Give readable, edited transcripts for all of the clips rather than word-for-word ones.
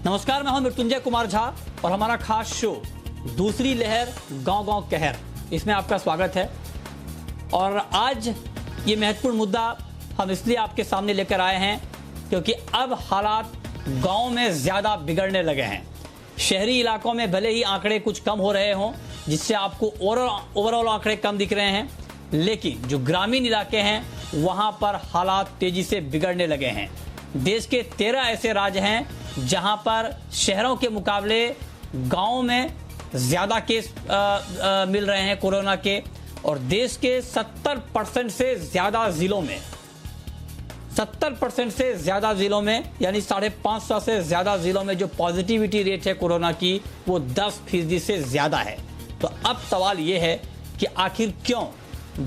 नमस्कार, मैं हूं मृत्युंजय कुमार झा और हमारा खास शो दूसरी लहर गांव गांव कहर, इसमें आपका स्वागत है। और आज ये महत्वपूर्ण मुद्दा हम इसलिए आपके सामने लेकर आए हैं क्योंकि अब हालात गांव में ज्यादा बिगड़ने लगे हैं। शहरी इलाकों में भले ही आंकड़े कुछ कम हो रहे हों, जिससे आपको ओवरऑल आंकड़े कम दिख रहे हैं, लेकिन जो ग्रामीण इलाके हैं वहां पर हालात तेजी से बिगड़ने लगे हैं। देश के 13 ऐसे राज्य हैं जहां पर शहरों के मुकाबले गांव में ज्यादा केस मिल रहे हैं कोरोना के, और देश के 70% से ज्यादा जिलों में 70% से ज्यादा जिलों में यानी 550 से ज्यादा जिलों में जो पॉजिटिविटी रेट है कोरोना की वो 10% से ज्यादा है। तो अब सवाल ये है कि आखिर क्यों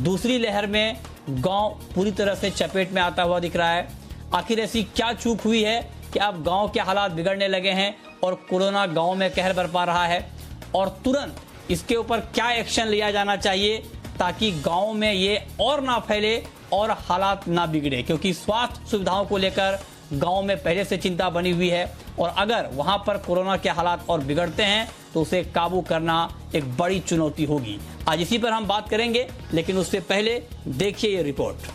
दूसरी लहर में गांव पूरी तरह से चपेट में आता हुआ दिख रहा है। आखिर ऐसी क्या चूक हुई है कि अब गांव के हालात बिगड़ने लगे हैं और कोरोना गांव में कहर बरपा रहा है, और तुरंत इसके ऊपर क्या एक्शन लिया जाना चाहिए ताकि गांव में ये और ना फैले और हालात ना बिगड़े, क्योंकि स्वास्थ्य सुविधाओं को लेकर गांव में पहले से चिंता बनी हुई है और अगर वहां पर कोरोना के हालात और बिगड़ते हैं तो उसे काबू करना एक बड़ी चुनौती होगी। आज इसी पर हम बात करेंगे, लेकिन उससे पहले देखिए ये रिपोर्ट।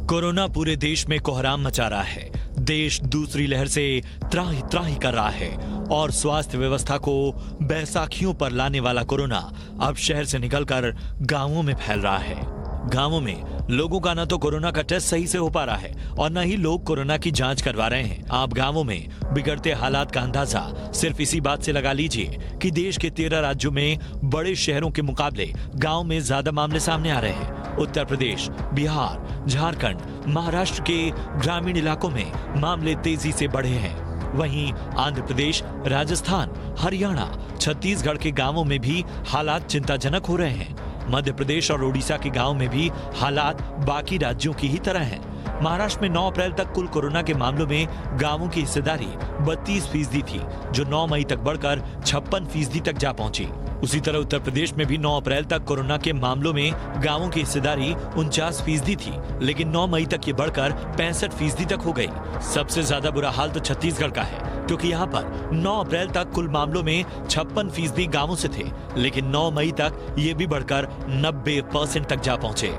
कोरोना पूरे देश में कोहराम मचा रहा है। देश दूसरी लहर से त्राही त्राही कर रहा है और स्वास्थ्य व्यवस्था को बैसाखियों पर लाने वाला कोरोना अब शहर से निकलकर गांवों में फैल रहा है। गांवों में लोगों का न तो कोरोना का टेस्ट सही से हो पा रहा है और न ही लोग कोरोना की जांच करवा रहे हैं। आप गांवों में बिगड़ते हालात का अंदाजा सिर्फ इसी बात से लगा लीजिए कि देश के 13 राज्यों में बड़े शहरों के मुकाबले गांव में ज्यादा मामले सामने आ रहे हैं। उत्तर प्रदेश, बिहार, झारखंड, महाराष्ट्र के ग्रामीण इलाकों में मामले तेजी से बढ़े हैं। वहीं आंध्र प्रदेश, राजस्थान, हरियाणा, छत्तीसगढ़ के गांवों में भी हालात चिंताजनक हो रहे हैं। मध्य प्रदेश और ओडिशा के गांव में भी हालात बाकी राज्यों की ही तरह हैं। महाराष्ट्र में 9 अप्रैल तक कुल कोरोना के मामलों में गांवों की हिस्सेदारी 32% थी, जो 9 मई तक बढ़कर 56% तक जा पहुंची। उसी तरह उत्तर प्रदेश में भी 9 अप्रैल तक कोरोना के मामलों में गांवों की हिस्सेदारी 49% थी, लेकिन 9 मई तक ये बढ़कर 65% तक हो गई। सबसे ज्यादा बुरा हाल तो छत्तीसगढ़ का है, क्योंकि यहाँ पर 9 अप्रैल तक कुल मामलों में 56% गांवों से थे, लेकिन 9 मई तक ये भी बढ़कर 90% तक जा पहुंचे।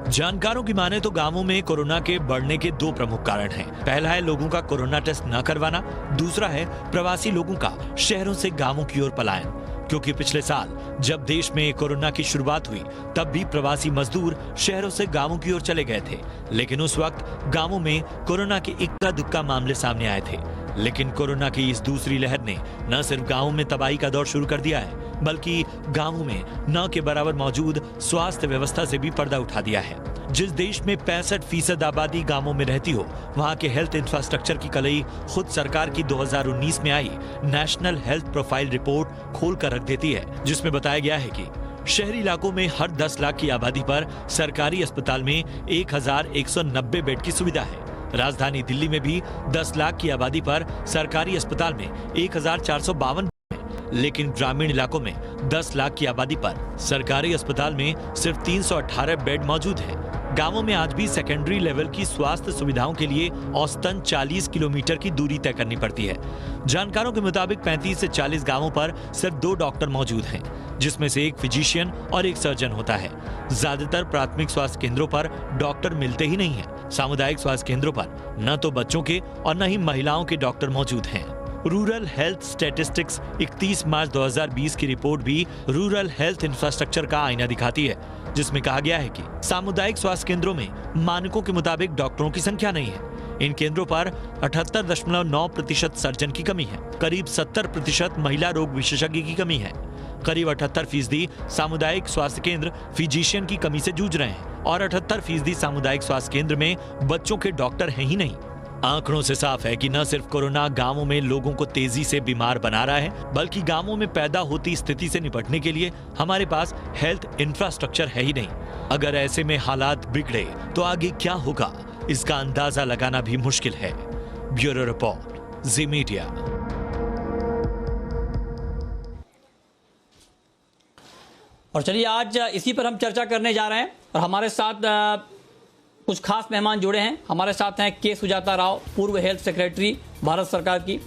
जानकारों की माने तो गांवों में कोरोना के बढ़ने के 2 प्रमुख कारण हैं। पहला है लोगों का कोरोना टेस्ट न करवाना, दूसरा है प्रवासी लोगों का शहरों से गांवों की ओर पलायन। क्योंकि पिछले साल जब देश में कोरोना की शुरुआत हुई तब भी प्रवासी मजदूर शहरों से गांवों की ओर चले गए थे, लेकिन उस वक्त गांवों में कोरोना के इक्का दुक्का मामले सामने आए थे। लेकिन कोरोना की इस दूसरी लहर ने न सिर्फ गांवों में तबाही का दौर शुरू कर दिया है, बल्कि गांवों में न के बराबर मौजूद स्वास्थ्य व्यवस्था से भी पर्दा उठा दिया है। जिस देश में 65% आबादी गांवों में रहती हो, वहां के हेल्थ इंफ्रास्ट्रक्चर की कलई खुद सरकार की 2019 में आई नेशनल हेल्थ प्रोफाइल रिपोर्ट खोल कर रख देती है, जिसमें बताया गया है कि शहरी इलाकों में हर 10 लाख की आबादी पर सरकारी अस्पताल में 1190 बेड की सुविधा है। राजधानी दिल्ली में भी 10 लाख की आबादी पर सरकारी अस्पताल में 1452, लेकिन ग्रामीण इलाकों में 10 लाख की आबादी पर सरकारी अस्पताल में सिर्फ 318 बेड मौजूद हैं। गांवों में आज भी सेकेंडरी लेवल की स्वास्थ्य सुविधाओं के लिए औसतन 40 किलोमीटर की दूरी तय करनी पड़ती है। जानकारों के मुताबिक 35 से 40 गांवों पर सिर्फ 2 डॉक्टर मौजूद हैं, जिसमें से एक फिजिशियन और एक सर्जन होता है। ज्यादातर प्राथमिक स्वास्थ्य केंद्रों पर डॉक्टर मिलते ही नहीं है। सामुदायिक स्वास्थ्य केंद्रों पर न तो बच्चों के और न ही महिलाओं के डॉक्टर मौजूद हैं। रूरल हेल्थ स्टैटिस्टिक्स 31 मार्च 2020 की रिपोर्ट भी रूरल हेल्थ इंफ्रास्ट्रक्चर का आईना दिखाती है, जिसमें कहा गया है कि सामुदायिक स्वास्थ्य केंद्रों में मानकों के मुताबिक डॉक्टरों की संख्या नहीं है। इन केंद्रों पर 78.9% सर्जन की कमी है, करीब 70% महिला रोग विशेषज्ञ की कमी है, करीब 78% सामुदायिक स्वास्थ्य केंद्र फिजिशियन की कमी से जूझ रहे हैं और 78% सामुदायिक स्वास्थ्य केंद्र में बच्चों के डॉक्टर हैं ही नहीं। आंकड़ों से साफ है कि न सिर्फ कोरोना गांवों में लोगों को तेजी से बीमार बना रहा है, बल्कि गांवों में पैदा होती स्थिति से निपटने के लिए हमारे पास हेल्थ इंफ्रास्ट्रक्चर है ही नहीं। अगर ऐसे में हालात बिगड़े तो आगे क्या होगा, इसका अंदाजा लगाना भी मुश्किल है। ब्यूरो रिपोर्ट, जी मीडिया। और चलिए आज इसी पर हम चर्चा करने जा रहे हैं और हमारे साथ कुछ खास मेहमान जुड़े हैं। हमारे साथ हैं के सुजाता राव, पूर्व हेल्थ सेक्रेटरी भारत सरकार की।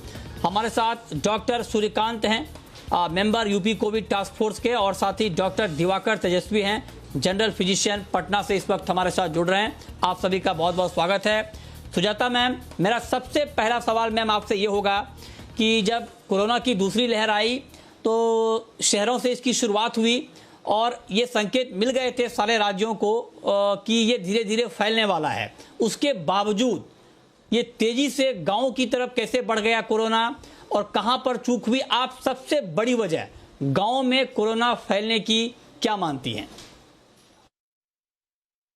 हमारे साथ डॉक्टर सूर्यकांत हैं, member UP Covid task force के, और साथ ही डॉक्टर दिवाकर तेजस्वी हैं, जनरल फिजिशियन पटना से इस वक्त हमारे साथ जुड़ रहे हैं। आप सभी का बहुत बहुत स्वागत है। सुजाता मैम, मेरा सबसे पहला सवाल मैम आपसे ये होगा कि जब कोरोना की दूसरी लहर आई तो शहरों से इसकी शुरुआत हुई और ये संकेत मिल गए थे सारे राज्यों को कि ये धीरे धीरे फैलने वाला है। उसके बावजूद ये तेजी से गांव की तरफ कैसे बढ़ गया कोरोना और कहां पर चूक हुई? आप सबसे बड़ी वजह गांव में कोरोना फैलने की क्या मानती हैं?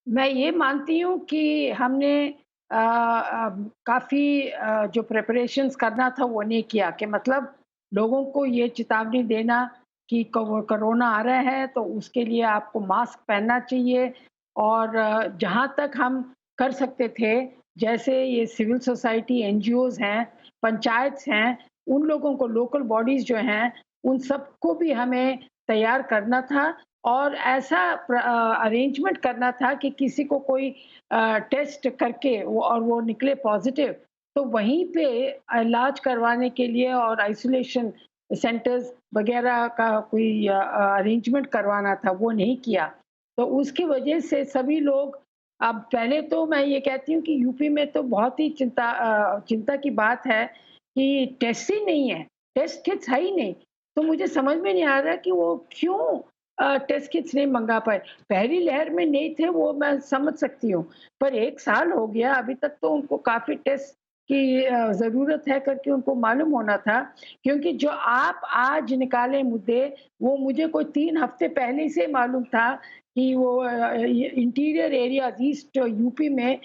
मैं ये मानती हूँ कि हमने काफ़ी जो प्रिपरेशंस करना था वो नहीं किया, कि मतलब लोगों को ये चेतावनी देना कि कोरोना आ रहा है तो उसके लिए आपको मास्क पहनना चाहिए। और जहाँ तक हम कर सकते थे, जैसे ये सिविल सोसाइटी एनजीओज़ हैं, पंचायत हैं, उन लोगों को, लोकल बॉडीज़ जो हैं, उन सबको भी हमें तैयार करना था और ऐसा अरेंजमेंट करना था कि किसी को कोई टेस्ट करके वो निकले पॉजिटिव, तो वहीं पे इलाज करवाने के लिए और आइसोलेशन सेंटर्स वगैरह का कोई अरेंजमेंट करवाना था, वो नहीं किया। तो उसकी वजह से सभी लोग, अब पहले तो मैं ये कहती हूँ कि यूपी में तो बहुत ही चिंता की बात है कि टेस्ट ही नहीं है, टेस्ट किट्स है ही नहीं। तो मुझे समझ में नहीं आ रहा कि वो क्यों टेस्ट किट्स नहीं मंगा पाए। पहली लहर में नहीं थे वो मैं समझ सकती हूँ, पर 1 साल हो गया, अभी तक तो उनको काफ़ी टेस्ट की ज़रूरत है करके उनको मालूम होना था। क्योंकि जो आप आज निकाले मुद्दे, वो मुझे कोई 3 हफ्ते पहले से मालूम था कि वो इंटीरियर एरियाज़ ईस्ट यूपी में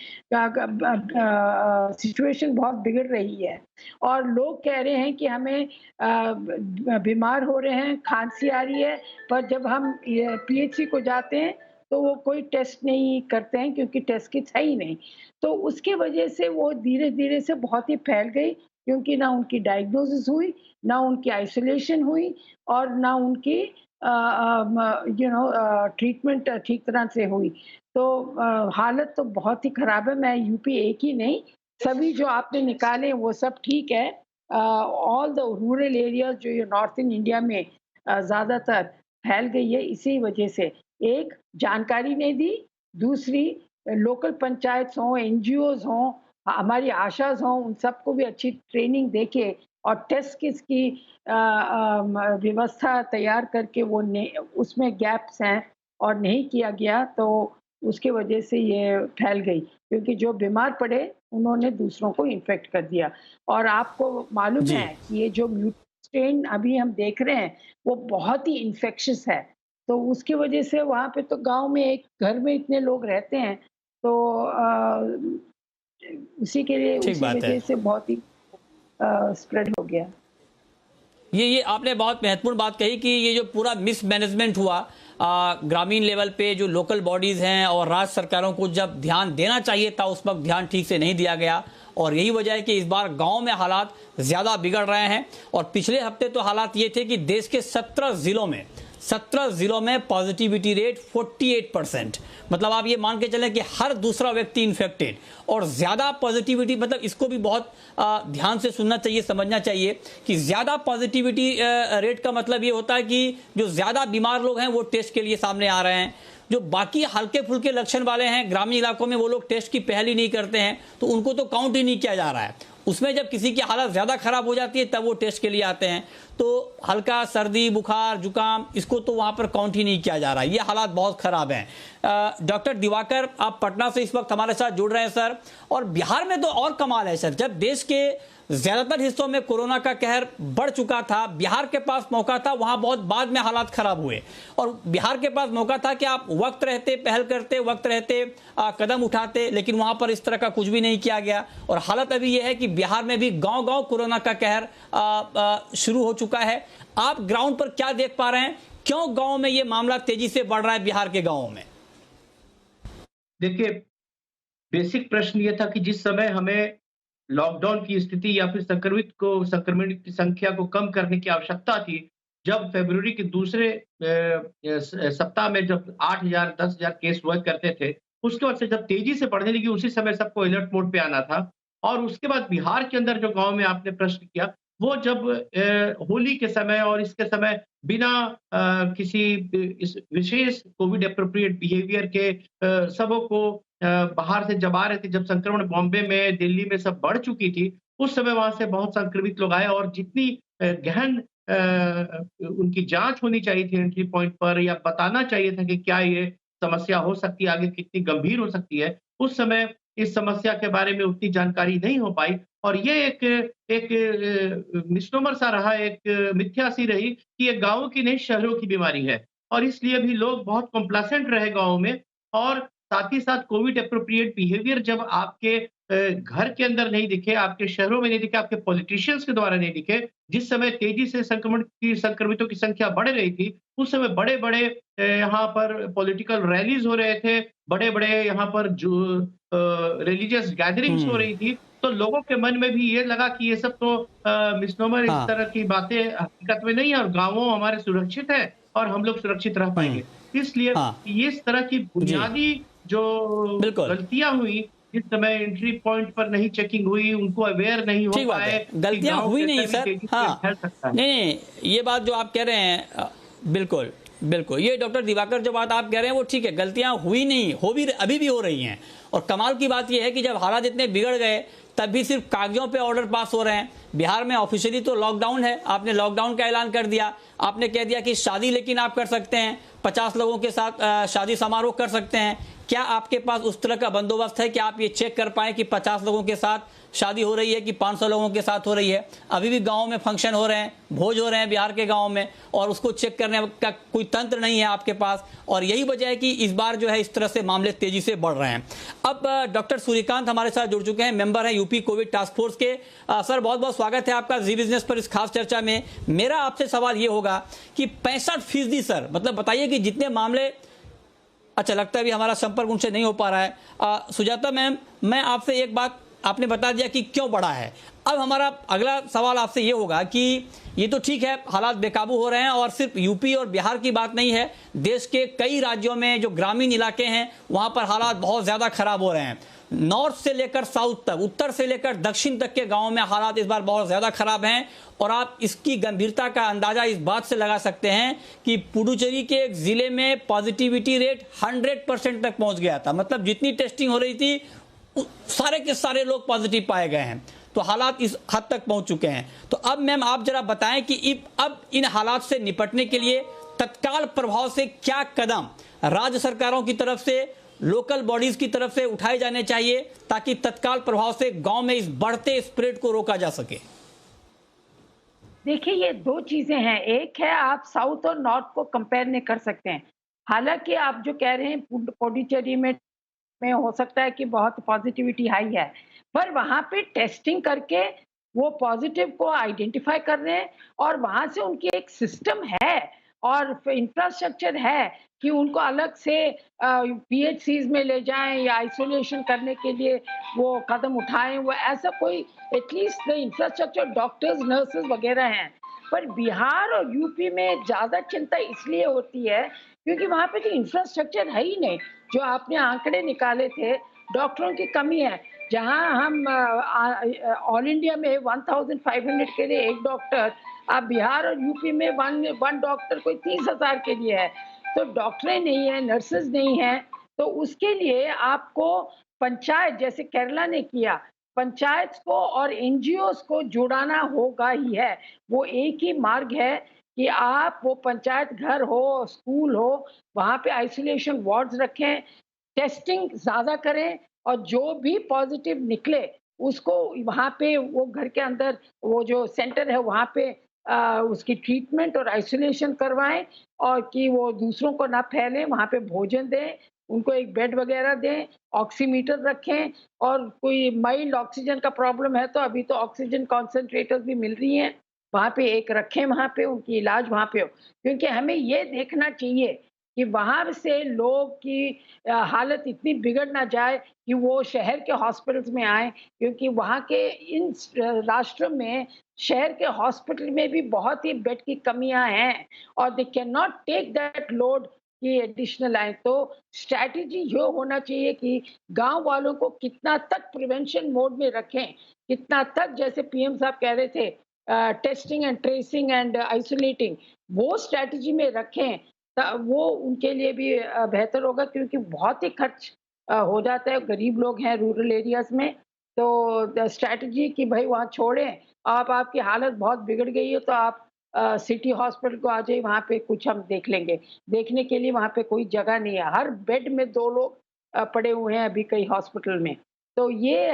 सिचुएशन बहुत बिगड़ रही है और लोग कह रहे हैं कि हमें बीमार हो रहे हैं, खांसी आ रही है, पर जब हम पीएचसी को जाते हैं तो वो कोई टेस्ट नहीं करते हैं क्योंकि टेस्ट किट्स है ही नहीं। तो उसकी वजह से वो धीरे-धीरे से बहुत ही फैल गई, क्योंकि ना उनकी डायग्नोसिस हुई, ना उनकी आइसोलेशन हुई और ना उनकी ट्रीटमेंट ठीक तरह से हुई। तो हालत तो बहुत ही खराब है। मैं यूपी एक ही नहीं, सभी जो आपने निकाले वो सब ठीक है। ऑल द रूरल एरियाज़ जो ये नॉर्थर्न इंडिया में ज़्यादातर फैल गई है इसी वजह से। एक, जानकारी नहीं दी, दूसरी लोकल पंचायत हों, एनजीओज़ हों, हमारी आशाज़ हों, उन सबको भी अच्छी ट्रेनिंग देके और टेस्ट किट्स की व्यवस्था तैयार करके वो उसमें गैप्स हैं और नहीं किया गया, तो उसके वजह से ये फैल गई। क्योंकि जो बीमार पड़े उन्होंने दूसरों को इन्फेक्ट कर दिया। और आपको मालूम जी। है कि ये जो स्ट्रेन अभी हम देख रहे हैं वो बहुत ही इन्फेक्शियस है। तो उसकी वजह से वहाँ पे तो गाँव में एक घर में इतने लोग रहते हैं, तो उसी के लिए ठीक उसी बात है। वजह से बहुत ही स्प्रेड हो गया। ये आपने बहुत महत्वपूर्ण बात कही कि ये जो पूरा मिसमैनेजमेंट हुआ ग्रामीण लेवल पे, जो लोकल बॉडीज हैं और राज्य सरकारों को जब ध्यान देना चाहिए था उस वक्त ध्यान ठीक से नहीं दिया गया, और यही वजह है कि इस बार गांव में हालात ज्यादा बिगड़ रहे हैं। और पिछले हफ्ते तो हालात ये थे कि देश के 17 जिलों में पॉजिटिविटी रेट 48%, मतलब आप ये मान के चलें कि हर दूसरा व्यक्ति इन्फेक्टेड। और ज्यादा पॉजिटिविटी, मतलब इसको भी बहुत ध्यान से सुनना चाहिए, समझना चाहिए कि ज्यादा पॉजिटिविटी रेट का मतलब ये होता है कि जो ज्यादा बीमार लोग हैं वो टेस्ट के लिए सामने आ रहे हैं, जो बाकी हल्के फुल्के लक्षण वाले हैं ग्रामीण इलाकों में वो लोग टेस्ट की पहल ही नहीं करते हैं, तो उनको तो काउंट ही नहीं किया जा रहा है। उसमें जब किसी की हालत ज्यादा खराब हो जाती है तब वो टेस्ट के लिए आते हैं, तो हल्का सर्दी बुखार जुकाम इसको तो वहां पर काउंट ही नहीं किया जा रहा है। ये हालात बहुत खराब हैं। डॉक्टर दिवाकर, आप पटना से इस वक्त हमारे साथ जुड़ रहे हैं सर, और बिहार में तो और कमाल है सर, जब देश के ज्यादातर हिस्सों में कोरोना का कहर बढ़ चुका था, बिहार के पास मौका था, वहां बहुत बाद में हालात खराब हुए, और बिहार के पास मौका था कि आप वक्त रहते पहल करते, वक्त रहते कदम उठाते, लेकिन वहां पर इस तरह का कुछ भी नहीं किया गया। और हालत अभी यह है कि बिहार में भी गांव गांव कोरोना का कहर शुरू हो चुका है। आप ग्राउंड पर क्या देख पा रहे हैं, क्यों गांव में ये मामला तेजी से बढ़ रहा है बिहार के गांवों में? देखिए, बेसिक प्रश्न ये था कि जिस समय हमें लॉकडाउन की स्थिति या फिर संक्रमित की संख्या को कम करने की आवश्यकता थी, जब फरवरी के दूसरे सप्ताह में जब 8,000 10,000 केस हुआ करते थे, उसके बाद से जब तेज़ी से बढ़ने लगी उसी समय सबको अलर्ट मोड पे आना था। और उसके बाद बिहार के अंदर जो गाँव में आपने प्रश्न किया, वो जब होली के समय और इसके समय बिना किसी इस विशेष कोविड एप्रोप्रिएट बिहेवियर के सबों को बाहर से जब आ रहे थे, जब संक्रमण बॉम्बे में, दिल्ली में सब बढ़ चुकी थी, उस समय वहाँ से बहुत संक्रमित लोग आए और जितनी गहन उनकी जाँच होनी चाहिए थी एंट्री पॉइंट पर या बताना चाहिए था कि क्या ये समस्या हो सकती है, आगे कितनी गंभीर हो सकती है, उस समय इस समस्या के बारे में उतनी जानकारी नहीं हो पाई और ये एक मिस्नोमर सा रहा, एक मिथ्या सी रही कि ये गाँवों की नहीं शहरों की बीमारी है और इसलिए भी लोग बहुत कॉम्प्लेसेंट रहे गाँव में और साथ ही साथ कोविड एप्रोप्रिएट बिहेवियर जब आपके घर के अंदर नहीं दिखे, आपके शहरों में नहीं दिखे, आपके पॉलिटिशियंस के द्वारा नहीं दिखे, जिस समय तेज़ी से संक्रमितों की संख्या बढ़ रही थी, उस समय बड़े-बड़े यहाँ पर पॉलिटिकल रैलीज़ हो रहे थे, बड़े-बड़े यहाँ पर जो रिलिजियस गैदरिंग्स हो हुँ। रही थी, तो लोगों के मन में भी ये लगा कि ये सब तो मिस्नोमर इस हाँ, तरह की बातें हकीकत में नहीं है और गाँवों हमारे सुरक्षित है और हम लोग सुरक्षित रह हुँ, पाएँगे। इसलिए हाँ, ये इस तरह की जी, बुनियादी जो बिल्कुल। गलतियाँ हुई, जिस समय एंट्री पॉइंट पर नहीं चेकिंग हुई, उनको अवेयर नहीं हो ठीक बात पाए है। कि गलतियाँ गाँव हुई के नहीं अंदर भी सर। तेज़ी से हाँ। फैल सकता है। नहीं, नहीं, ये बात जो आप कह रहे हैं बिल्कुल, बिल्कुल। ये डॉक्टर दिवाकर जो बात आप कह रहे हैं वो ठीक है, गलतियाँ हुई नहीं, हो भी अभी भी हो रही हैं। और कमाल की बात ये है कि जब हालात इतने बिगड़ गए, तब भी सिर्फ कागज़ों पे ऑर्डर पास हो रहे हैं। बिहार में ऑफिशियली तो लॉकडाउन है, आपने लॉकडाउन का ऐलान कर दिया। आपने कह दिया कि शादी लेकिन आप कर सकते हैं, 50 लोगों के साथ शादी समारोह कर सकते हैं। क्या आपके पास उस तरह का बंदोबस्त है कि आप ये चेक कर पाएँ कि 50 लोगों के साथ शादी हो रही है कि 500 लोगों के साथ हो रही है? अभी भी गाँव में फंक्शन हो रहे हैं, भोज हो रहे हैं बिहार के गाँव में और उसको चेक करने का कोई तंत्र नहीं है आपके पास और यही वजह है कि इस बार जो है इस तरह से मामले तेजी से बढ़ रहे हैं। अब डॉक्टर सूर्यकांत हमारे साथ जुड़ चुके हैं, मेंबर हैं यूपी कोविड टास्क फोर्स के। सर बहुत-बहुत स्वागत है आपका जी बिजनेस पर इस खास चर्चा में। मेरा आपसे सवाल ये होगा कि 65% सर मतलब बताइए कि जितने मामले अच्छा लगता है अभी हमारा संपर्क उनसे नहीं हो पा रहा है। सुजाता मैम, मैं आपसे एक बात आपने बता दिया कि क्यों बढ़ा है। अब हमारा अगला सवाल आपसे ये होगा कि ये तो ठीक है हालात बेकाबू हो रहे हैं और सिर्फ यूपी और बिहार की बात नहीं है, देश के कई राज्यों में जो ग्रामीण इलाके हैं वहां पर हालात बहुत ज्यादा खराब हो रहे हैं। नॉर्थ से लेकर साउथ तक, उत्तर से लेकर दक्षिण तक के गांवों में हालात इस बार बहुत ज्यादा खराब हैं और आप इसकी गंभीरता का अंदाजा इस बात से लगा सकते हैं कि पुडुचेरी के एक जिले में पॉजिटिविटी रेट 100% तक पहुंच गया था। मतलब जितनी टेस्टिंग हो रही थी सारे के सारे लोग पॉजिटिव पाए गए हैं, तो हालात इस हद तक पहुंच चुके हैं। तो अब मैम आप जरा बताएं कि अब इन हालात से निपटने के लिए तत्काल प्रभाव से क्या कदम राज्य सरकारों की तरफ से, लोकल बॉडीज की तरफ से उठाए जाने चाहिए ताकि तत्काल प्रभाव से गांव में इस बढ़ते स्प्रेड को रोका जा सके? देखिए, ये 2 चीज़ें हैं। एक है आप साउथ और नॉर्थ को कंपेयर नहीं कर सकते हैं। हालाँकि आप जो कह रहे हैं पुडुचेरी में हो सकता है कि बहुत पॉजिटिविटी हाई है, पर वहाँ पे टेस्टिंग करके वो पॉजिटिव को आइडेंटिफाई कर रहे हैं और वहाँ से उनकी एक सिस्टम है और इंफ्रास्ट्रक्चर है कि उनको अलग से पीएचसीज़ में ले जाएँ या आइसोलेशन करने के लिए वो कदम उठाएँ। वो ऐसा कोई at least the infrastructure doctors, nurses वगैरह हैं। पर बिहार और यूपी में ज़्यादा चिंता इसलिए होती है क्योंकि वहाँ पे तो इंफ्रास्ट्रक्चर है ही नहीं। जो आपने आंकड़े निकाले थे, डॉक्टरों की कमी है। जहाँ हम ऑल इंडिया में 1500 के लिए 1 डॉक्टर, अब बिहार और यूपी में 1 डॉक्टर कोई 30,000 के लिए है। तो डॉक्टरें नहीं है, नर्सेज़ नहीं हैं, तो उसके लिए आपको पंचायत जैसे केरला ने किया, पंचायत को और एनजीओज़ को जुड़ाना होगा ही है। वो एक ही मार्ग है कि आप वो पंचायत घर हो, स्कूल हो, वहाँ पे आइसोलेशन वार्ड्स रखें, टेस्टिंग ज़्यादा करें और जो भी पॉज़िटिव निकले, उसको वहाँ पे वो घर के अंदर वो जो सेंटर है वहाँ पे उसकी ट्रीटमेंट और आइसोलेशन करवाएँ और कि वो दूसरों को ना फैलें, वहाँ पे भोजन दें, उनको एक बेड वगैरह दें, ऑक्सीमीटर रखें और कोई माइल्ड ऑक्सीजन का प्रॉब्लम है तो अभी तो ऑक्सीजन कॉन्सन्ट्रेटर्स भी मिल रही हैं, वहाँ पे एक रखें, वहाँ पे उनकी इलाज वहाँ पे हो। क्योंकि हमें ये देखना चाहिए कि वहाँ से लोग की हालत इतनी बिगड़ ना जाए कि वो शहर के हॉस्पिटल्स में आएँ, क्योंकि वहाँ के इन राष्ट्र में शहर के हॉस्पिटल में भी बहुत ही बेड की कमियाँ हैं और they can not take that load कि एडिशनल आए। तो स्ट्रैटेजी ये होना चाहिए कि गाँव वालों को कितना तक प्रिवेंशन मोड में रखें, कितना तक जैसे पीएम साहब कह रहे थे testing and tracing and isolating, वो स्ट्रैटेजी में रखें, वो उनके लिए भी बेहतर होगा, क्योंकि बहुत ही खर्च हो जाता है, गरीब लोग हैं रूरल एरियाज़ में। तो द स्ट्रैटेजी कि भई वहाँ छोड़ें, आपकी हालत बहुत बिगड़ गई है तो आप सिटी हॉस्पिटल को आ जाइए, वहाँ पे कुछ हम देख लेंगे। देखने के लिए वहाँ पे कोई जगह नहीं है, हर बेड में 2 लोग पड़े हुए हैं अभी कई हॉस्पिटल में। तो ये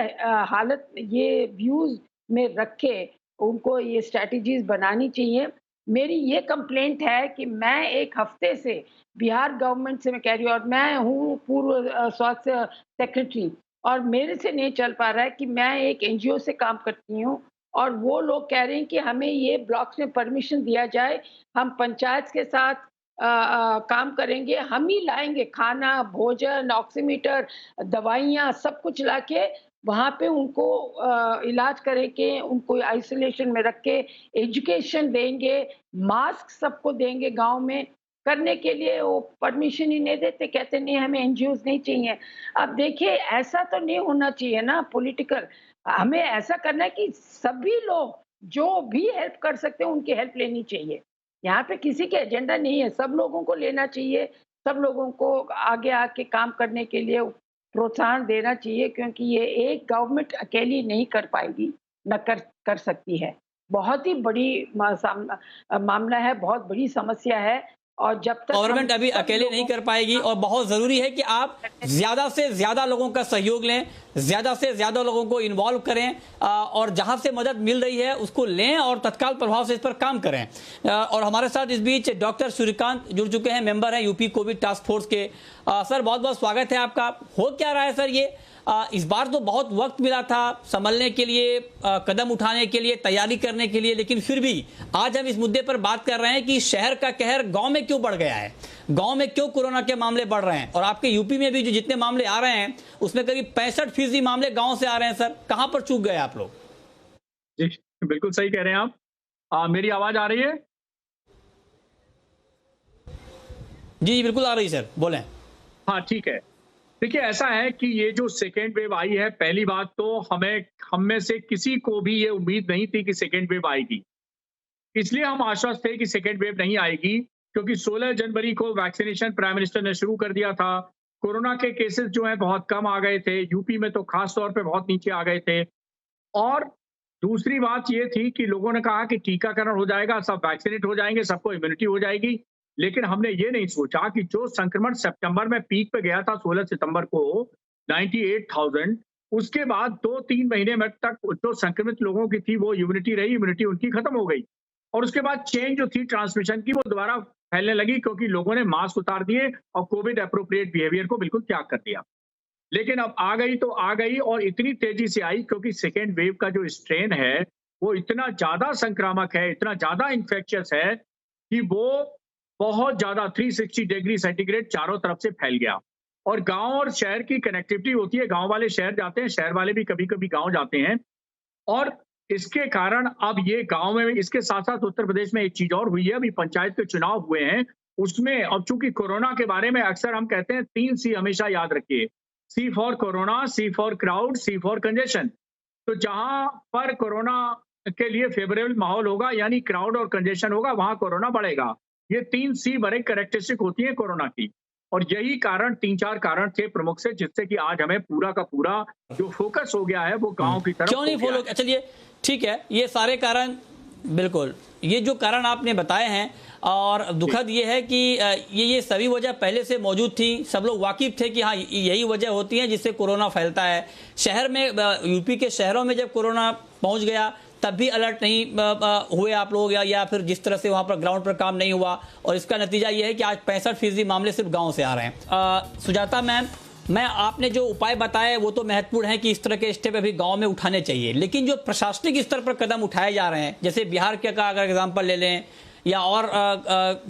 हालत ये व्यूज़ में रख के उनको ये स्ट्रैटेजीज़ बनानी चाहिए। मेरी ये कंप्लेंट है कि मैं 1 हफ्ते से बिहार गवर्नमेंट से मैं कह रही हूँ, और मैं हूँ पूर्व स्वास्थ्य सेक्रेटरी, और मेरे से नहीं चल पा रहा है कि मैं एक एनजीओ से काम करती हूँ और वो लोग कह रहे हैं कि हमें ये ब्लॉक्स में परमिशन दिया जाए, हम पंचायत के साथ काम करेंगे, हम ही लाएँगे खाना, भोजन, ऑक्सीमीटर, दवाइयाँ सब कुछ लाके वहाँ पे उनको इलाज करेंगे, उनको आइसोलेशन में रख के एजुकेशन देंगे, मास्क सबको देंगे गाँव में। करने के लिए वो परमिशन ही नहीं देते, कहते नहीं हमें एनजीओज़ नहीं चाहिए। अब देखिए ऐसा तो नहीं होना चाहिए ना पॉलिटिकल, हमें ऐसा करना है कि सभी लोग जो भी हेल्प कर सकते हैं उनकी हेल्प लेनी चाहिए। यहाँ पे किसी के एजेंडा नहीं है, सब लोगों को लेना चाहिए, सब लोगों को आगे आके काम करने के लिए प्रोत्साहन देना चाहिए, क्योंकि ये एक गवर्नमेंट अकेली नहीं कर पाएगी, ना कर सकती है। बहुत ही बड़ी मामला है, बहुत बड़ी समस्या है, और जब तक गवर्नमेंट अभी अकेले नहीं कर पाएगी, और बहुत जरूरी है कि आप ज्यादा से ज्यादा लोगों का सहयोग लें, ज्यादा से ज्यादा लोगों को इन्वॉल्व करें, और जहां से मदद मिल रही है उसको लें और तत्काल प्रभाव से इस पर काम करें। और हमारे साथ इस बीच डॉक्टर सूर्यकांत जुड़ चुके हैं, मेंबर हैं यूपी कोविड टास्क फोर्स के। सर बहुत बहुत स्वागत है आपका। हो क्या रहा है सर ये इस बार तो बहुत वक्त मिला था संभलने के लिए, कदम उठाने के लिए, तैयारी करने के लिए, लेकिन फिर भी आज हम इस मुद्दे पर बात कर रहे हैं कि शहर का कहर गांव में क्यों बढ़ गया है, गांव में क्यों कोरोना के मामले बढ़ रहे हैं। और आपके यूपी में भी जो जितने मामले आ रहे हैं उसमें करीब 65% मामले गांव से आ रहे हैं। सर कहां पर चूक गए आप लोग? जी बिल्कुल सही कह रहे हैं आप। मेरी आवाज आ रही है? जी बिल्कुल आ रही सर, बोलें। हाँ ठीक है। देखिए ऐसा है कि ये जो सेकेंड वेव आई है, पहली बात तो हम में से किसी को भी ये उम्मीद नहीं थी कि सेकेंड वेव आएगी, इसलिए हम आश्वस्त थे कि सेकेंड वेव नहीं आएगी, क्योंकि 16 जनवरी को वैक्सीनेशन प्राइम मिनिस्टर ने शुरू कर दिया था। कोरोना के केसेस जो है बहुत कम आ गए थे, यूपी में तो खास तौर पे बहुत नीचे आ गए थे। और दूसरी बात ये थी कि लोगों ने कहा कि टीकाकरण हो जाएगा, सब वैक्सीनेट हो जाएंगे, सबको इम्यूनिटी हो जाएगी, लेकिन हमने ये नहीं सोचा कि जो संक्रमण सितंबर में पीक पे गया था 16 सितंबर को 98,000, उसके बाद 2-3 महीने में तक जो संक्रमित लोगों की थी वो इम्यूनिटी रही, इम्यूनिटी उनकी खत्म हो गई, और उसके बाद चेन जो थी ट्रांसमिशन की वो दोबारा फैलने लगी, क्योंकि लोगों ने मास्क उतार दिए और कोविड एप्रोप्रिएट बिहेवियर को बिल्कुल त्याग कर दिया। लेकिन अब आ गई तो आ गई, और इतनी तेजी से आई क्योंकि सेकेंड वेव का जो स्ट्रेन है वो इतना ज्यादा संक्रामक है, इतना ज्यादा इन्फेक्शियस है कि वो बहुत ज्यादा 360 डिग्री सेंटीग्रेड चारों तरफ से फैल गया। और गांव और शहर की कनेक्टिविटी होती है, गांव वाले शहर जाते हैं, शहर वाले भी कभी कभी गांव जाते हैं, और इसके कारण अब ये गांव में, इसके साथ साथ उत्तर प्रदेश में एक चीज और हुई है, अभी पंचायत के चुनाव हुए हैं, उसमें अब चूंकि कोरोना के बारे में अक्सर हम कहते हैं 3 C हमेशा याद रखिए, C for corona, C for crowd, C for congestion. तो जहां पर कोरोना के लिए फेवरेबल माहौल होगा, यानी क्राउड और कंजेशन होगा, वहां कोरोना बढ़ेगा। ये 3 C बड़े कैरेक्टरिस्टिक होती है कोरोना की, और यही कारण 3-4 कारण थे प्रमुख से, जिससे कि आज हमें पूरा का पूरा जो फोकस हो गया है वो गांव की तरफ। क्यों नहीं फॉलो? चलिए ठीक है, ये सारे कारण, बिल्कुल ये जो कारण आपने बताए हैं, और दुखद ये है कि ये सभी वजह पहले से मौजूद थी, सब लोग वाकिफ थे कि हाँ यही वजह होती है जिससे कोरोना फैलता है। शहर में, यूपी के शहरों में जब कोरोना पहुंच गया तब भी अलर्ट नहीं हुए आप लोग, या फिर जिस तरह से वहां पर ग्राउंड पर काम नहीं हुआ, और इसका नतीजा ये है कि आज 65% मामले सिर्फ गांव से आ रहे हैं। सुजाता मैम, मैं आपने जो उपाय बताए वो तो महत्वपूर्ण है कि इस तरह के स्टेप अभी गांव में उठाने चाहिए, लेकिन जो प्रशासनिक स्तर पर कदम उठाए जा रहे हैं, जैसे बिहार के का अगर एग्जाम्पल ले लें, या और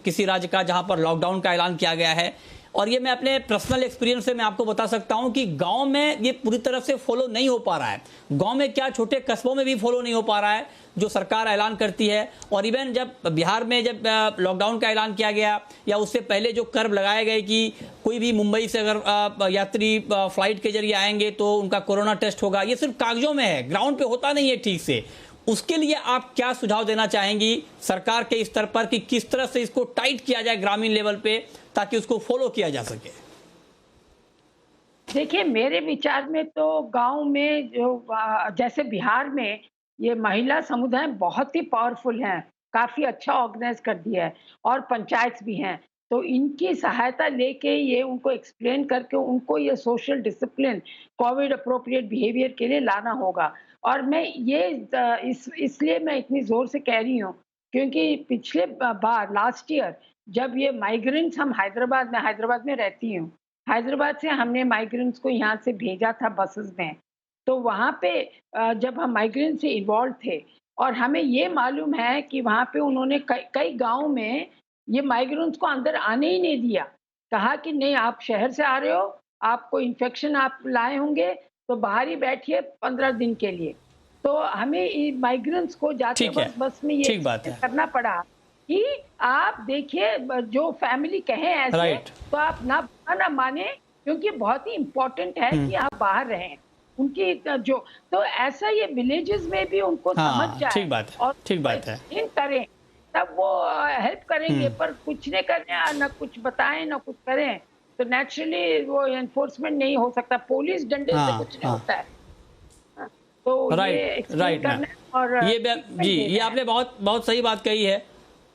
किसी राज्य का जहां पर लॉकडाउन का ऐलान किया गया है। और ये मैं अपने पर्सनल एक्सपीरियंस से मैं आपको बता सकता हूं कि गांव में ये पूरी तरह से फॉलो नहीं हो पा रहा है। गांव में क्या, छोटे कस्बों में भी फॉलो नहीं हो पा रहा है जो सरकार ऐलान करती है। और इवन जब बिहार में जब लॉकडाउन का ऐलान किया गया या उससे पहले जो कर्व लगाए गए कि कोई भी मुंबई से अगर यात्री फ्लाइट के जरिए आएंगे तो उनका कोरोना टेस्ट होगा, ये सिर्फ कागजों में है, ग्राउंड पे होता नहीं है ठीक से। उसके लिए आप क्या सुझाव देना चाहेंगी सरकार के स्तर पर कि किस तरह से इसको टाइट किया जाए ग्रामीण लेवल पे ताकि उसको फॉलो किया जा सके? देखिए, मेरे विचार में तो गांव में जो जैसे बिहार में ये महिला समुदाय बहुत ही पावरफुल हैं, काफ़ी अच्छा ऑर्गेनाइज कर दिया है और पंचायत भी हैं। तो इनकी सहायता लेके ये उनको एक्सप्लेन करके उनको ये social discipline, Covid appropriate behaviour के लिए लाना होगा। और मैं ये इसलिए मैं इतनी ज़ोर से कह रही हूँ क्योंकि पिछले बार लास्ट ईयर जब ये माइग्रेंट्स, हम हैदराबाद में रहती हूँ, हैदराबाद से हमने माइग्रेंट्स को यहाँ से भेजा था बसेस में। तो वहाँ पे जब हम माइग्रेंट से इन्वॉल्व थे और हमें ये मालूम है कि वहाँ पे उन्होंने कई गाँव में ये माइग्रेंट्स को अंदर आने ही नहीं दिया। कहा कि नहीं, आप शहर से आ रहे हो, आपको इन्फेक्शन आप लाए होंगे तो बाहर ही बैठिए 15 दिन के लिए। तो हमें माइग्रेंट्स को जाते वक्त बस में ये करना पड़ा कि आप देखिए, जो फैमिली कहे ऐसे तो आप ना माने, क्योंकि बहुत ही इम्पोर्टेंट है कि आप बाहर रहें। उनकी जो तो ऐसा ये विलेजेस में भी उनको समझ जाए, ठीक बात है, और ठीक बात है, करें तब वो हेल्प करेंगे। पर कुछ नहीं करें, ना कुछ बताएं ना कुछ करें तो नेचुरली वो एनफोर्समेंट नहीं हो सकता। पुलिस डंडे से कुछ नहीं होता है। तो राइट और ये आपने बहुत सही बात कही है।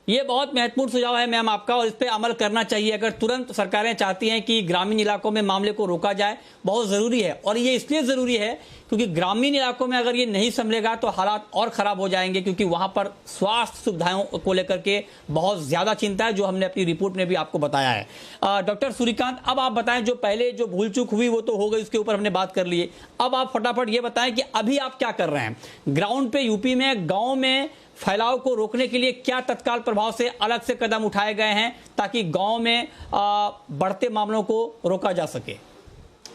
ये बहुत महत्वपूर्ण सुझाव है मैम आपका और इस पे अमल करना चाहिए। अगर तुरंत सरकारें चाहती हैं कि ग्रामीण इलाकों में मामले को रोका जाए, बहुत ज़रूरी है। और ये इसलिए ज़रूरी है क्योंकि ग्रामीण इलाकों में अगर ये नहीं संभलेगा तो हालात और ख़राब हो जाएंगे, क्योंकि वहाँ पर स्वास्थ्य सुविधाओं को लेकर के बहुत ज़्यादा चिंता है, जो हमने अपनी रिपोर्ट में भी आपको बताया है। डॉक्टर सूर्यकांत, अब आप बताएं, जो पहले जो भूल चूक हुई वो तो हो गई, उसके ऊपर हमने बात कर ली है। अब आप फटाफट ये बताएं कि अभी आप क्या कर रहे हैं ग्राउंड पे, यूपी में, गाँव में फैलाव को रोकने के लिए क्या तत्काल प्रभाव से अलग से कदम उठाए गए हैं ताकि गांव में बढ़ते मामलों को रोका जा सके?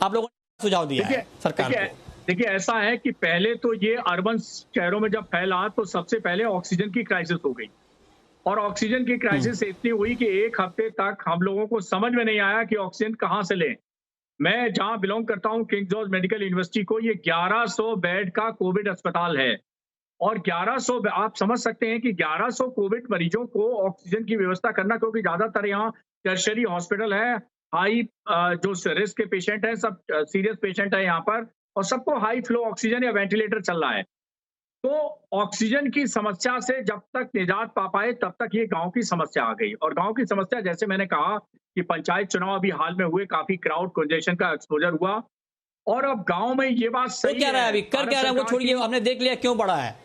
आप लोगों ने सुझाव दिया है सरकार को। देखिए, ऐसा है कि पहले तो ये अर्बन शहरों में जब फैला तो सबसे पहले ऑक्सीजन की क्राइसिस हो गई। और ऑक्सीजन की क्राइसिस इतनी हुई कि एक हफ्ते तक हम लोगों को समझ में नहीं आया कि ऑक्सीजन कहाँ से लें। मैं जहां बिलोंग करता हूं, किंग जॉर्ज मेडिकल यूनिवर्सिटी को, ये 1100 बेड का कोविड अस्पताल है। और 1100, आप समझ सकते हैं कि 1100 कोविड मरीजों को ऑक्सीजन की व्यवस्था करना, क्योंकि ज्यादातर यहाँ टर्शरी हॉस्पिटल है, हाई जो रिस्क के पेशेंट हैं, सब सीरियस पेशेंट है यहाँ पर, और सबको हाई फ्लो ऑक्सीजन या वेंटिलेटर चल रहा है। तो ऑक्सीजन की समस्या से जब तक निजात पा पाए तब तक ये गांव की समस्या आ गई। और गांव की समस्या, जैसे मैंने कहा कि पंचायत चुनाव अभी हाल में हुए, काफी क्राउड कंजेशन का एक्सपोजर हुआ। और अब गांव में ये बात सही क्या रहा है, अभी कर क्या रहा है वो छोड़िए, हमने देख लिया क्यों बढ़ा है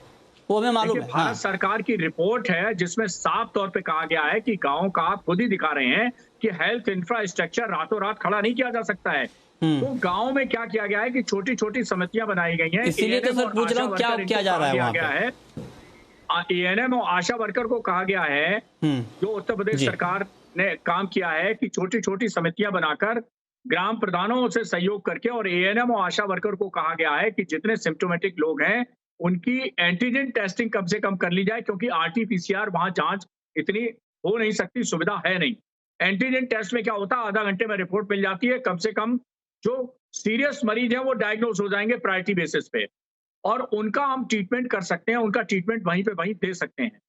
वो हमें मालूम है। भारत सरकार की रिपोर्ट है जिसमें साफ तौर पे कहा गया है कि गांव का, आप खुद ही दिखा रहे हैं कि हेल्थ इंफ्रास्ट्रक्चर रातों रात खड़ा नहीं किया जा सकता है। तो गांव में क्या किया गया है कि छोटी छोटी समितियां बनाई गई हैं। इसीलिए तो सर पूछ रहा हूं क्या किया जा रहा है वहां पे। एएनएम और आशा वर्कर को कहा गया है, जो उत्तर प्रदेश सरकार ने काम किया है, कि छोटी छोटी समितियां बनाकर ग्राम प्रधानों से सहयोग करके, और एएनएम और आशा वर्कर को कहा गया है कि जितने सिम्टोमेटिक लोग हैं उनकी एंटीजन टेस्टिंग कम से कम कर ली जाए, क्योंकि आरटीपीसीआर वहां जांच इतनी हो नहीं सकती, सुविधा है नहीं। एंटीजन टेस्ट में क्या होता है, आधा घंटे में रिपोर्ट मिल जाती है। कम से कम जो सीरियस मरीज हैं वो डायग्नोज हो जाएंगे प्रायोरिटी बेसिस पे, और उनका हम ट्रीटमेंट कर सकते हैं, उनका ट्रीटमेंट वहीं पे वहीं दे सकते हैं।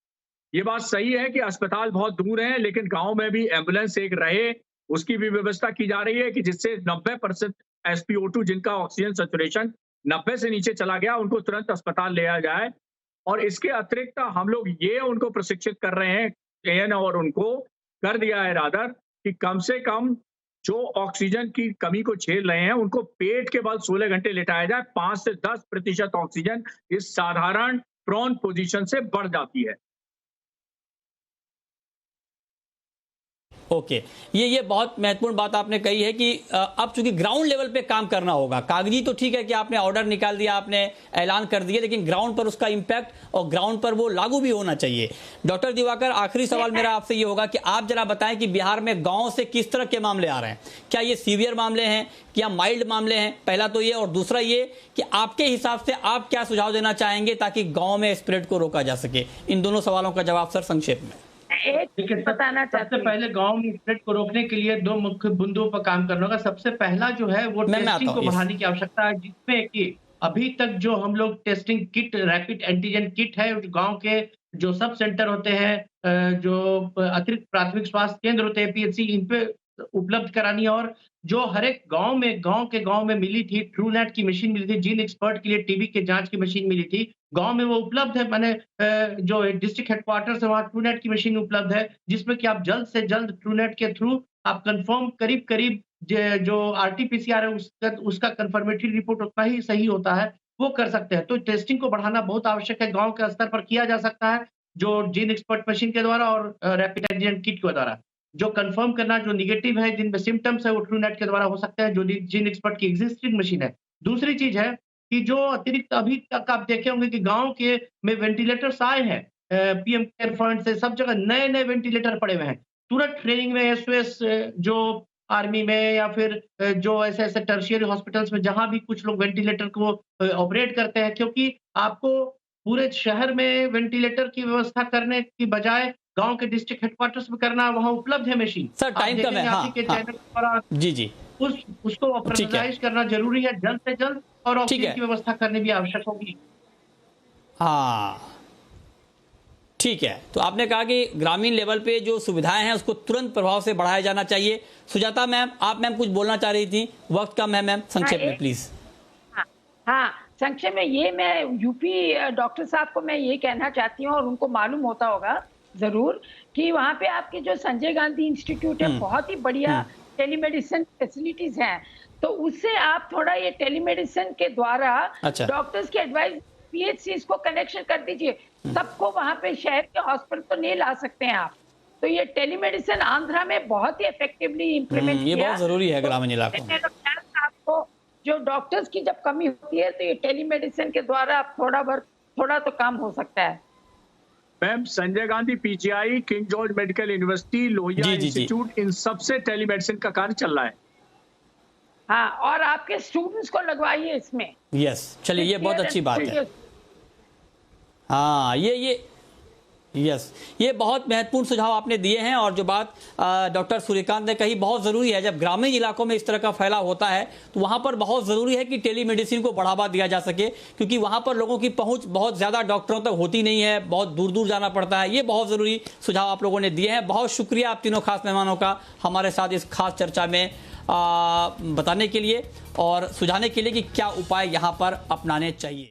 ये बात सही है कि अस्पताल बहुत दूर है, लेकिन गांव में भी एम्बुलेंस एक रहे, उसकी भी व्यवस्था की जा रही है कि जिससे 90% SpO2, जिनका ऑक्सीजन सैचुरेशन 90 से नीचे चला गया, उनको तुरंत अस्पताल ले आया जाए। और इसके अतिरिक्त हम लोग ये उनको प्रशिक्षित कर रहे हैं, एएन और उनको कर दिया है रादर, कि कम से कम जो ऑक्सीजन की कमी को झेल रहे हैं उनको पेट के बल 16 घंटे लेटाया जाए। 5 से 10% ऑक्सीजन इस साधारण प्रोन पोजीशन से बढ़ जाती है। ओके, ये बहुत महत्वपूर्ण बात आपने कही है कि अब चूंकि ग्राउंड लेवल पे काम करना होगा। कागजी तो ठीक है कि आपने ऑर्डर निकाल दिया, आपने ऐलान कर दिया, लेकिन ग्राउंड पर उसका इंपैक्ट और ग्राउंड पर वो लागू भी होना चाहिए। डॉक्टर दिवाकर, आखिरी सवाल मेरा आपसे ये होगा कि आप जरा बताएं कि बिहार में गांव से किस तरह के मामले आ रहे हैं। क्या ये सीवियर मामले हैं या माइल्ड मामले हैं? पहला तो ये, और दूसरा ये कि आपके हिसाब से आप क्या सुझाव देना चाहेंगे ताकि गाँव में स्प्रेड को रोका जा सके? इन दोनों सवालों का जवाब सर संक्षेप में। एक बताना सबसे पहले गांव में स्प्रेड को रोकने के लिए 2 मुख्य बिंदुओं पर काम करना होगा। सबसे पहला जो है वो टेस्टिंग को बढ़ाने की आवश्यकता है, जिसमें कि अभी तक जो हम लोग testing kit, rapid antigen kit है, गांव के जो सब सेंटर होते हैं, जो अतिरिक्त प्राथमिक स्वास्थ्य केंद्र होते हैं, पीएचसी, इन पे उपलब्ध करानी है। और जो हर एक गांव में मिली थी, ट्रूनेट की मशीन मिली थी, जीन एक्सपर्ट के लिए टीबी के जांच की मशीन मिली थी, गांव में वो उपलब्ध है। मैंने जो डिस्ट्रिक्ट हेडक्वार्टर से वहां ट्रूनेट की मशीन उपलब्ध है, जिसमें कि आप जल्द से जल्द ट्रूनेट के थ्रू आप कंफर्म करीब जो आरटीपीसीआर है उसका कंफर्मेटरी रिपोर्ट उतना ही सही होता है, वो कर सकते हैं। तो टेस्टिंग को बढ़ाना बहुत आवश्यक है, गांव के स्तर पर किया जा सकता है, जो जीन एक्सपर्ट मशीन के द्वारा और रैपिड एंटीजन किट के द्वारा। जो कंफर्म करना, जो निगेटिव है, जिनमें सिम्टम्स है, वो ट्रूनेट के द्वारा हो सकते हैं, जो जीन एक्सपर्ट की एग्जिस्टिंग मशीन है। दूसरी चीज है कि जो अतिरिक्त अभी तक आप देखे होंगे कि गांव के में वेंटिलेटर्स आए हैं, पीएम केयर फंड से, सब जगह नए वेंटिलेटर पड़े हुए हैं। तुरंत ट्रेनिंग में एसओएस जो आर्मी में या फिर जो ऐसे टर्शियरी हॉस्पिटल्स में जहां भी कुछ लोग वेंटिलेटर को ऑपरेट करते हैं, क्योंकि आपको पूरे शहर में वेंटिलेटर की व्यवस्था करने की बजाय गांव के डिस्ट्रिक्ट हेडक्वार्टर्स में करना, वहां उपलब्ध है मशीन। सर टाइम कम है। हाँ, हाँ, जी उसको ऑपरेशनलाइज करना जरूरी है जल्द से जल्द, और ऑक्सीजन की व्यवस्था करनी भी आवश्यक होगी। हाँ ठीक है, तो आपने कहा कि ग्रामीण लेवल पे जो सुविधाएं हैं उसको तुरंत प्रभाव से बढ़ाया जाना चाहिए। सुजाता मैम, आप मैम कुछ बोलना चाह रही थी, वक्त कम है मैम, संक्षेप में प्लीज। हाँ, संक्षेप में ये मैं यूपी डॉक्टर साहब को मैं ये कहना चाहती हूँ, और उनको मालूम होता होगा जरूर कि वहाँ पे आपके जो संजय गांधी इंस्टीट्यूट है, बहुत ही बढ़िया टेलीमेडिसिन फैसिलिटीज हैं। तो उससे आप थोड़ा ये टेलीमेडिसिन के द्वारा डॉक्टर्स की एडवाइस पीएचसी को कनेक्शन कर दीजिए। सबको वहाँ पे शहर के हॉस्पिटल तो नहीं ला सकते हैं आप, तो ये टेलीमेडिसिन आंध्रा में बहुत ही इफेक्टिवली इम्प्लीमेंट किया। ये बहुत जरूरी है ग्रामीण इलाकों में। आपको जो डॉक्टर्स की जब कमी होती है, तो ये टेलीमेडिसिन के द्वारा थोड़ा तो काम हो सकता है। Ma'am, Sanjay Gandhi PGI, King George Medical University, Lohia Institute, इन सबसे टेलीमेडिसिन का कार्य चल रहा है। हाँ, और आपके स्टूडेंट्स को लगवाइए इसमें। यस, चलिए ये बहुत अच्छी बात है। हाँ, ये बहुत महत्वपूर्ण सुझाव आपने दिए हैं, और जो बात डॉक्टर सूर्यकांत ने कही बहुत ज़रूरी है। जब ग्रामीण इलाकों में इस तरह का फैलाव होता है तो वहाँ पर बहुत ज़रूरी है कि टेलीमेडिसिन को बढ़ावा दिया जा सके, क्योंकि वहाँ पर लोगों की पहुँच बहुत ज़्यादा डॉक्टरों तक होती नहीं है, बहुत दूर दूर जाना पड़ता है। ये बहुत ज़रूरी सुझाव आप लोगों ने दिए हैं। बहुत शुक्रिया आप तीनों खास मेहमानों का हमारे साथ इस खास चर्चा में बताने के लिए और सुझाने के लिए कि क्या उपाय यहाँ पर अपनाने चाहिए।